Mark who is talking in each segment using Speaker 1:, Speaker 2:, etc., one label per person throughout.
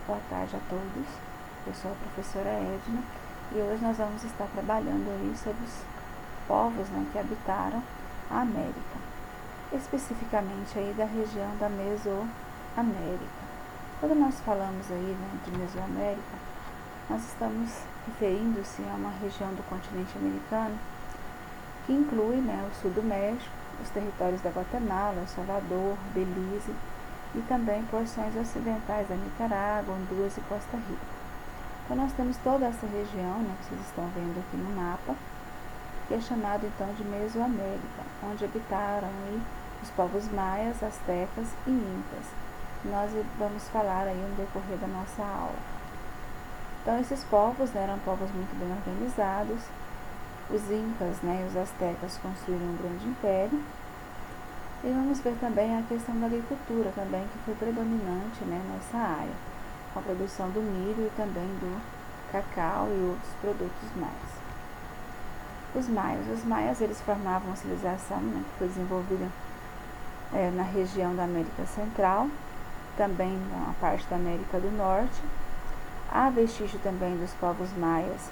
Speaker 1: Boa tarde a todos, eu sou a professora Edna e hoje nós vamos estar trabalhando aí sobre os povos, que habitaram a América, especificamente aí da região da Mesoamérica. Quando nós falamos aí de Mesoamérica, nós estamos referindo-se a uma região do continente americano que inclui o sul do México, os territórios da Guatemala, El Salvador, Belize e também porções ocidentais da Nicarágua, Honduras e Costa Rica. Então nós temos toda essa região, que vocês estão vendo aqui no mapa, que é chamado então de Mesoamérica, onde habitaram aí os povos maias, astecas e incas. Nós vamos falar aí no decorrer da nossa aula. Então esses povos eram povos muito bem organizados. Os incas e os astecas construíram um grande império. E vamos ver também a questão da agricultura também, que foi predominante nessa área, com a produção do milho e também do cacau e outros produtos mais. Os maias eles formavam uma civilização que foi desenvolvida na região da América Central, também na parte da América do Norte. Há vestígio também dos povos maias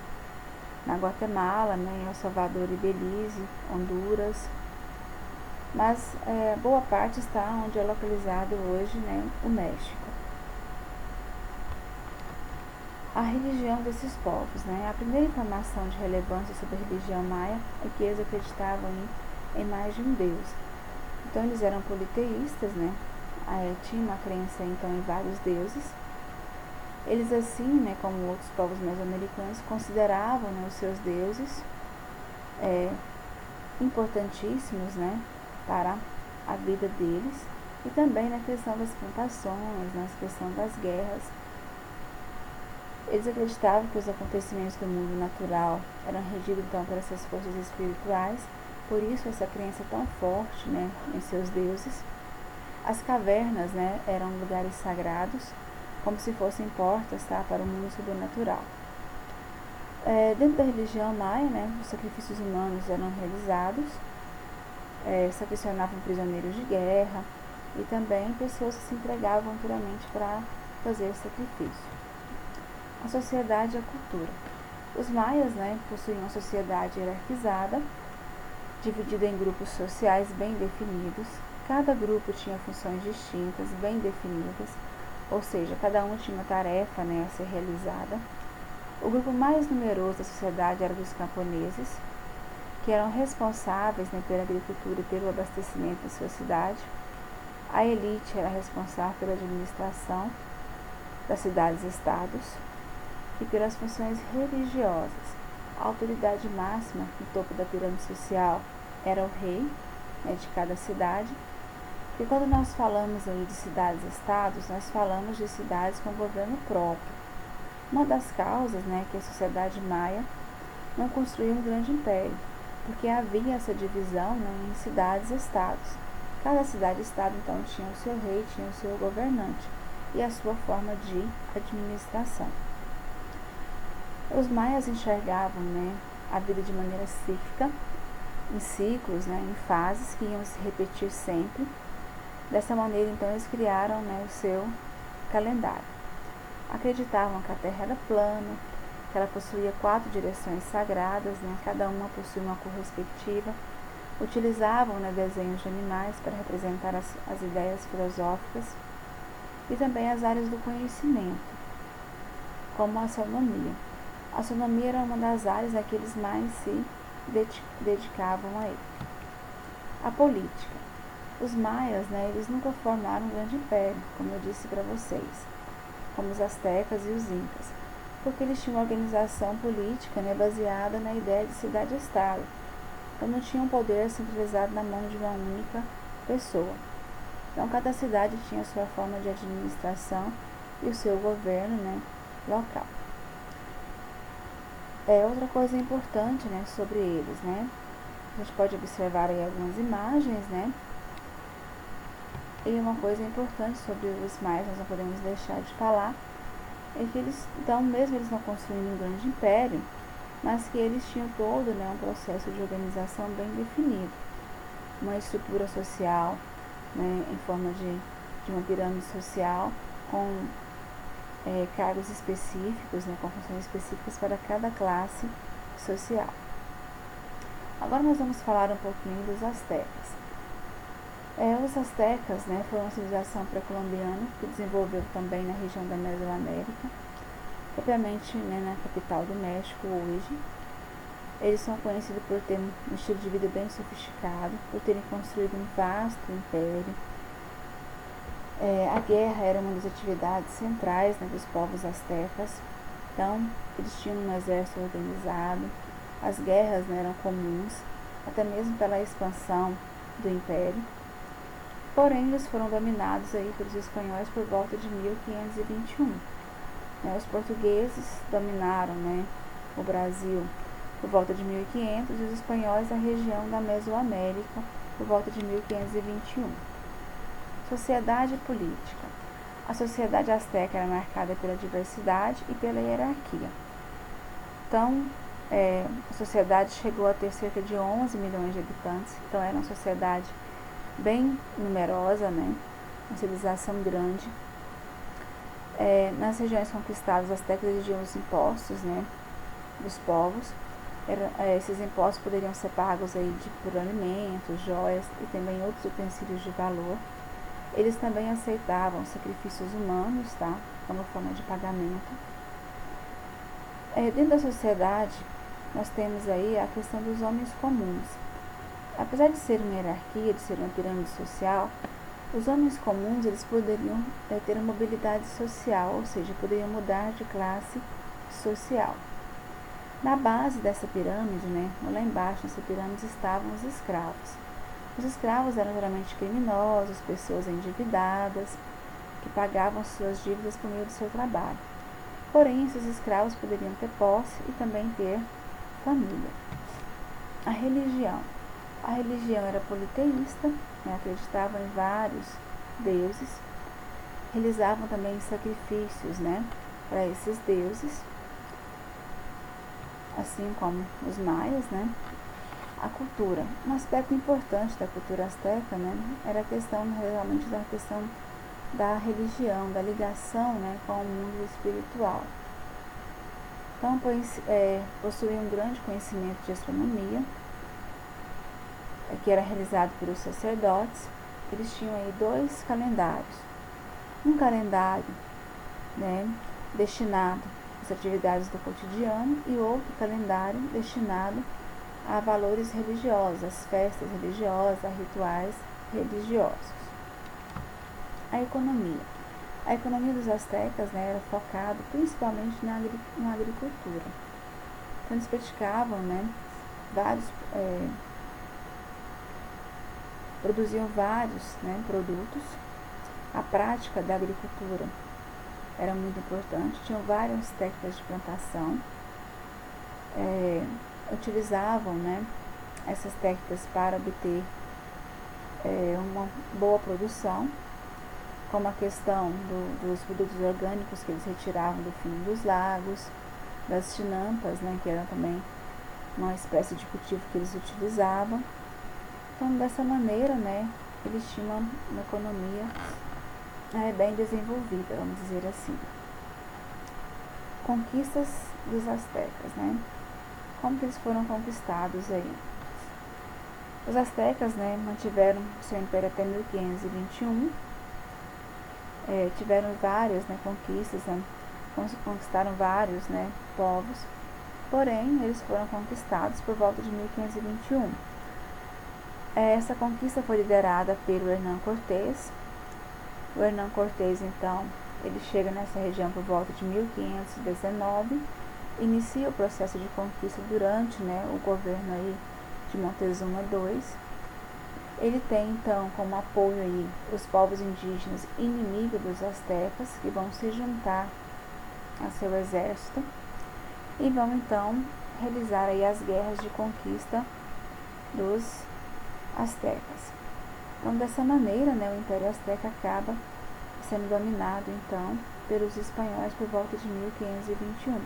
Speaker 1: na Guatemala, em El Salvador e Belize, Honduras, mas boa parte está onde é localizado hoje o México. A religião desses povos. A primeira informação de relevância sobre a religião maia é que eles acreditavam em mais de um deus. Então eles eram politeístas, tinham uma crença então em vários deuses. Eles assim, como outros povos mesoamericanos, consideravam os seus deuses importantíssimos, para a vida deles, e também na questão das plantações, na questão das guerras. Eles acreditavam que os acontecimentos do mundo natural eram regidos então por essas forças espirituais, por isso essa crença tão forte em seus deuses. As cavernas eram lugares sagrados, como se fossem portas para o mundo sobrenatural. Dentro da religião maia, os sacrifícios humanos eram realizados, sacrificavam prisioneiros de guerra e também pessoas que se entregavam voluntáriamente para fazer sacrifício. A sociedade e a cultura. Os maias possuíam uma sociedade hierarquizada, dividida em grupos sociais bem definidos. Cada grupo tinha funções distintas, bem definidas, ou seja, cada um tinha uma tarefa a ser realizada. O grupo mais numeroso da sociedade era dos camponeses, que eram responsáveis pela agricultura e pelo abastecimento da sua cidade. A elite era responsável pela administração das cidades-estados e pelas funções religiosas. A autoridade máxima no topo da pirâmide social era o rei de cada cidade. E quando nós falamos aí de cidades-estados, nós falamos de cidades com governo próprio. Uma das causas que a sociedade maia não construiu um grande império, porque havia essa divisão em cidades-estados. Cada cidade-estado, então, tinha o seu rei, tinha o seu governante e a sua forma de administração. Os maias enxergavam a vida de maneira cíclica, em ciclos, em fases que iam se repetir sempre. Dessa maneira, então, eles criaram o seu calendário. Acreditavam que a Terra era plana, que ela possuía 4 direções sagradas, cada uma possuía uma cor respectiva. Utilizavam desenhos de animais para representar as ideias filosóficas e também as áreas do conhecimento, como a astronomia. A astronomia era uma das áreas que eles mais se dedicavam a ele. A política. Os maias, eles nunca formaram um grande império, como eu disse para vocês, como os astecas e os incas, porque eles tinham uma organização política baseada na ideia de cidade-estado. Então não tinha um poder centralizado na mão de uma única pessoa. Então cada cidade tinha a sua forma de administração e o seu governo local. Outra coisa importante sobre eles, a gente pode observar aí algumas imagens, E uma coisa importante sobre os maias, nós não podemos deixar de falar, é que eles, então, mesmo eles não construindo um grande império, mas que eles tinham todo um processo de organização bem definido. Uma estrutura social, em forma de uma pirâmide social, com cargos específicos, né, com funções específicas para cada classe social. Agora nós vamos falar um pouquinho dos astecas. Os astecas, né, foram uma civilização pré-colombiana que desenvolveu também na região da Mesoamérica, propriamente, né, na capital do México hoje. Eles são conhecidos por ter um estilo de vida bem sofisticado, por terem construído um vasto império. A guerra era uma das atividades centrais, né, dos povos astecas. Então, eles tinham um exército organizado, as guerras, né, eram comuns, até mesmo pela expansão do império. Porém, eles foram dominados aí pelos espanhóis por volta de 1521. Os portugueses dominaram, né, o Brasil por volta de 1500 e os espanhóis a região da Mesoamérica por volta de 1521. Sociedade política. A sociedade asteca era marcada pela diversidade e pela hierarquia. Então, a sociedade chegou a ter cerca de 11 milhões de habitantes, então era uma sociedade bem numerosa, né? Uma civilização grande. Nas regiões conquistadas, os astecas exigiam os impostos, né, dos povos. Esses impostos poderiam ser pagos aí por alimentos, joias e também outros utensílios de valor. Eles também aceitavam sacrifícios humanos, tá, como forma de pagamento. Dentro da sociedade, nós temos aí a questão dos homens comuns. Apesar de ser uma hierarquia, de ser uma pirâmide social, os homens comuns eles poderiam ter uma mobilidade social, ou seja, poderiam mudar de classe social. Na base dessa pirâmide, né, lá embaixo nessa pirâmide estavam os escravos. Os escravos eram geralmente criminosos, pessoas endividadas, que pagavam suas dívidas por meio do seu trabalho. Porém, esses escravos poderiam ter posse e também ter família. A religião. A religião era politeísta, né, acreditavam em vários deuses, realizavam também sacrifícios, né, para esses deuses, assim como os maias, né. A cultura. Um aspecto importante da cultura asteca, né, era a questão realmente da questão da religião, da ligação, né, com o mundo espiritual. Então, possuíam um grande conhecimento de astronomia, que era realizado pelos sacerdotes. Eles tinham aí 2 calendários. Um calendário, né, destinado às atividades do cotidiano e outro calendário destinado a valores religiosos, às festas religiosas, a rituais religiosos. A economia. A economia dos astecas, né, era focada principalmente na agricultura. Então, eles praticavam, né, produziam vários, né, produtos. A prática da agricultura era muito importante. Tinham várias técnicas de plantação. Utilizavam, né, essas técnicas para obter uma boa produção, como a questão dos produtos orgânicos que eles retiravam do fundo dos lagos, das chinampas, né, que era também uma espécie de cultivo que eles utilizavam. Então, dessa maneira, né, eles tinham uma economia bem desenvolvida, vamos dizer assim. Conquistas dos astecas, né? Como que eles foram conquistados aí? Os astecas, né, mantiveram seu império até 1521. Tiveram várias, né, conquistas, né, conquistaram vários, né, povos. Porém, eles foram conquistados por volta de 1521. Essa conquista foi liderada pelo Hernán Cortés. O Hernán Cortés, então, ele chega nessa região por volta de 1519, inicia o processo de conquista durante, né, o governo aí de Montezuma II. Ele tem, então, como apoio aí os povos indígenas inimigos dos astecas, que vão se juntar a seu exército e vão, então, realizar aí as guerras de conquista dos astecas. Então, dessa maneira, né, o Império Azteca acaba sendo dominado, então, pelos espanhóis por volta de 1521.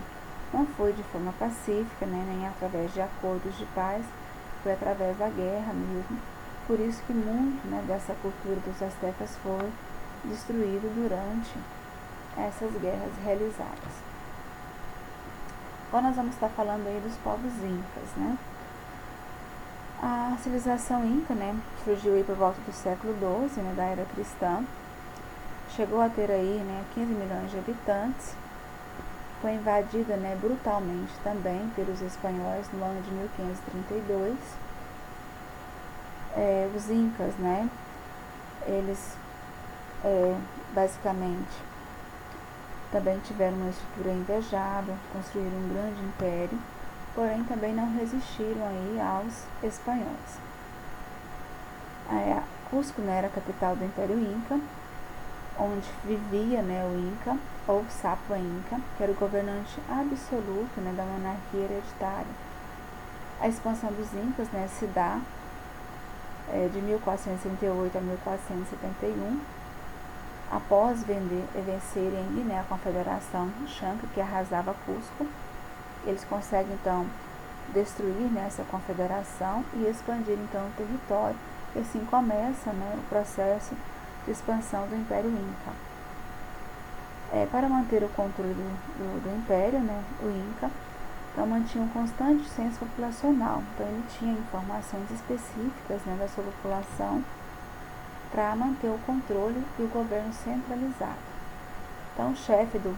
Speaker 1: Não foi de forma pacífica, né, nem através de acordos de paz, foi através da guerra mesmo. Por isso que muito, né, dessa cultura dos astecas foi destruído durante essas guerras realizadas. Agora nós vamos estar falando aí dos povos incas, né? A civilização inca, né, surgiu aí por volta do século XII, né, da era cristã. Chegou a ter aí, né, 15 milhões de habitantes. Foi invadida, né, brutalmente também pelos espanhóis no ano de 1532. Os incas, né, eles basicamente também tiveram uma estrutura invejável, construíram um grande império, porém também não resistiram aí aos espanhóis. Cusco, né, era a capital do Império Inca, onde vivia, né, o Inca, ou Sapua Inca, que era o governante absoluto, né, da monarquia hereditária. A expansão dos Incas, né, se dá de 1438 a 1471, após vencerem, né, a confederação Chanca, que arrasava Cusco. Eles conseguem, então, destruir, né, essa confederação e expandir, então, o território. E assim começa, né, o processo de expansão do Império Inca. Para manter o controle do Império, né, o Inca, então, mantinha um constante censo populacional. Então, ele tinha informações específicas, né, da sua população para manter o controle e o governo centralizado. Então, o chefe do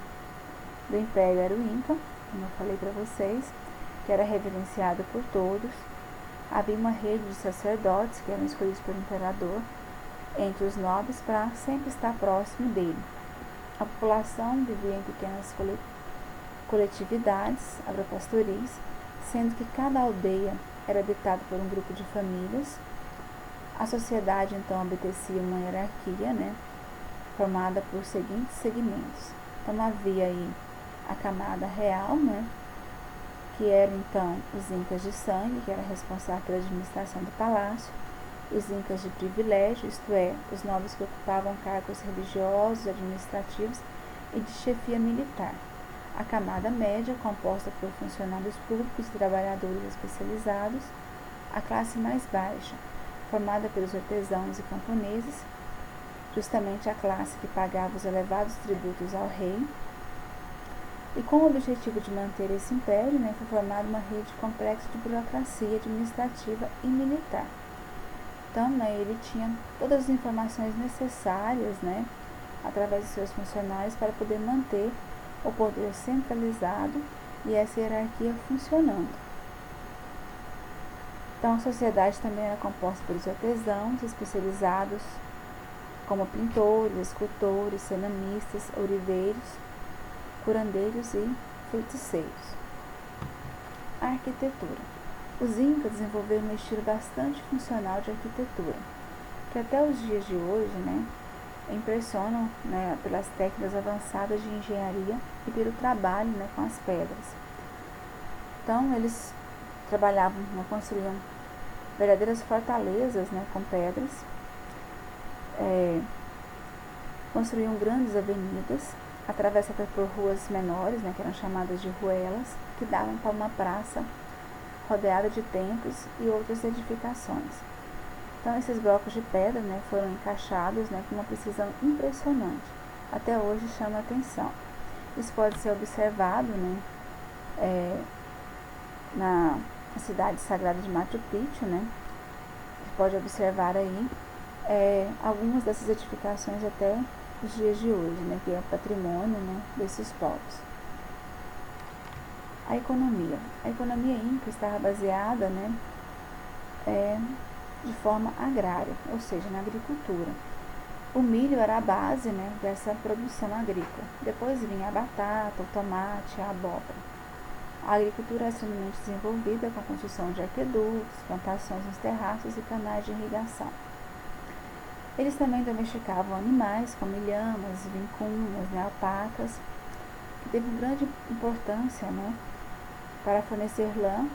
Speaker 1: Império era o Inca, como eu falei para vocês, que era reverenciado por todos. Havia uma rede de sacerdotes que eram escolhidos pelo imperador entre os nobres para sempre estar próximo dele. A população vivia em pequenas coletividades agropastoris, sendo que cada aldeia era habitada por um grupo de famílias. A sociedade, então, obedecia uma hierarquia, né, formada por seguintes segmentos. Então, havia aí a camada real, né, que eram, então, os incas de sangue, que era responsável pela administração do palácio, os incas de privilégio, isto é, os nobres que ocupavam cargos religiosos, administrativos e de chefia militar. A camada média, composta por funcionários públicos e trabalhadores especializados. A classe mais baixa, formada pelos artesãos e camponeses, justamente a classe que pagava os elevados tributos ao rei. E com o objetivo de manter esse império, né, foi formada uma rede complexa de burocracia administrativa e militar. Então, né, ele tinha todas as informações necessárias, né, através de seus funcionários para poder manter o poder centralizado e essa hierarquia funcionando. Então, a sociedade também era composta pelos artesãos especializados como pintores, escultores, ceramistas, ouriveiros, curandeiros e feiticeiros. A arquitetura. Os incas desenvolveram um estilo bastante funcional de arquitetura, que até os dias de hoje, né, impressionam, né, pelas técnicas avançadas de engenharia e pelo trabalho, né, com as pedras. Então, eles trabalhavam, né, construíam verdadeiras fortalezas, né, com pedras, construíam grandes avenidas, atravessadas por ruas menores, né, que eram chamadas de ruelas, que davam para uma praça rodeada de templos e outras edificações. Então, esses blocos de pedra, né, foram encaixados, né, com uma precisão impressionante. Até hoje chama a atenção. Isso pode ser observado, né, na cidade sagrada de Machu Picchu, né? Você pode observar aí algumas dessas edificações até os dias de hoje, né, que é patrimônio, né, desses povos. A economia. A economia inca estava baseada, né, de forma agrária, ou seja, na agricultura. O milho era a base, né, dessa produção agrícola. Depois vinha a batata, o tomate, a abóbora. A agricultura é extremamente desenvolvida com a construção de aquedutos, plantações nos terraços e canais de irrigação. Eles também domesticavam animais como lhamas, vincunas, né, alpacas, que teve grande importância, né, para fornecer lã,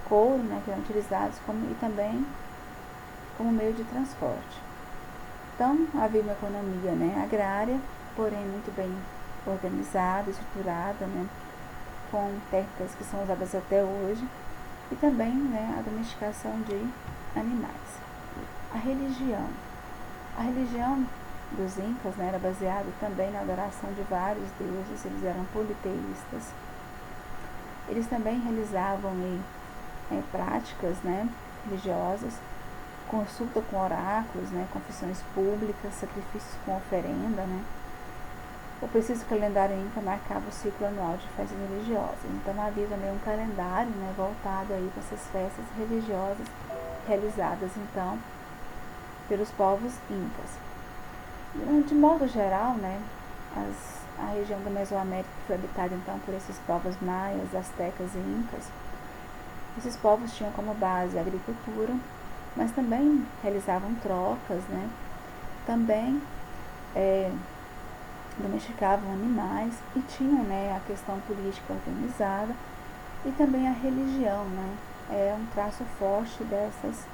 Speaker 1: couro, né, que eram utilizados e também como meio de transporte. Então, havia uma economia, né, agrária, porém muito bem organizada, estruturada, né, com técnicas que são usadas até hoje, e também, né, a domesticação de animais. A religião. A religião dos incas, né, era baseado também na adoração de vários deuses, eles eram politeístas. Eles também realizavam práticas, né, religiosas, consulta com oráculos, né, confissões públicas, sacrifícios com oferenda, né. O preciso calendário inca marcava o ciclo anual de festas religiosas. Então havia também um calendário, né, voltado aí para essas festas religiosas realizadas então pelos povos incas. De modo geral, né, a região da Mesoamérica foi habitada então por esses povos maias, astecas e incas. Esses povos tinham como base a agricultura, mas também realizavam trocas, né, também domesticavam animais e tinham, né, a questão política organizada e também a religião, né, é um traço forte dessas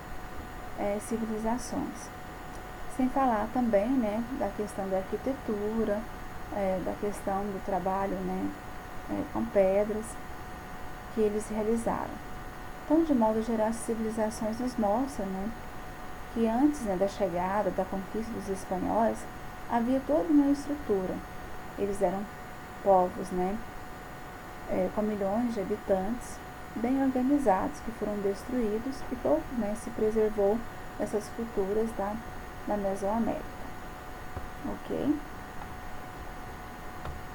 Speaker 1: civilizações. Sem falar também, né, da questão da arquitetura, da questão do trabalho, né, com pedras que eles realizaram. Então, de modo geral, as civilizações nos mostram, né, que antes, né, da chegada, da conquista dos espanhóis, havia toda uma estrutura. Eles eram povos, né, com milhões de habitantes, bem organizados, que foram destruídos e pouco, né, se preservou dessas culturas da Mesoamérica. Ok?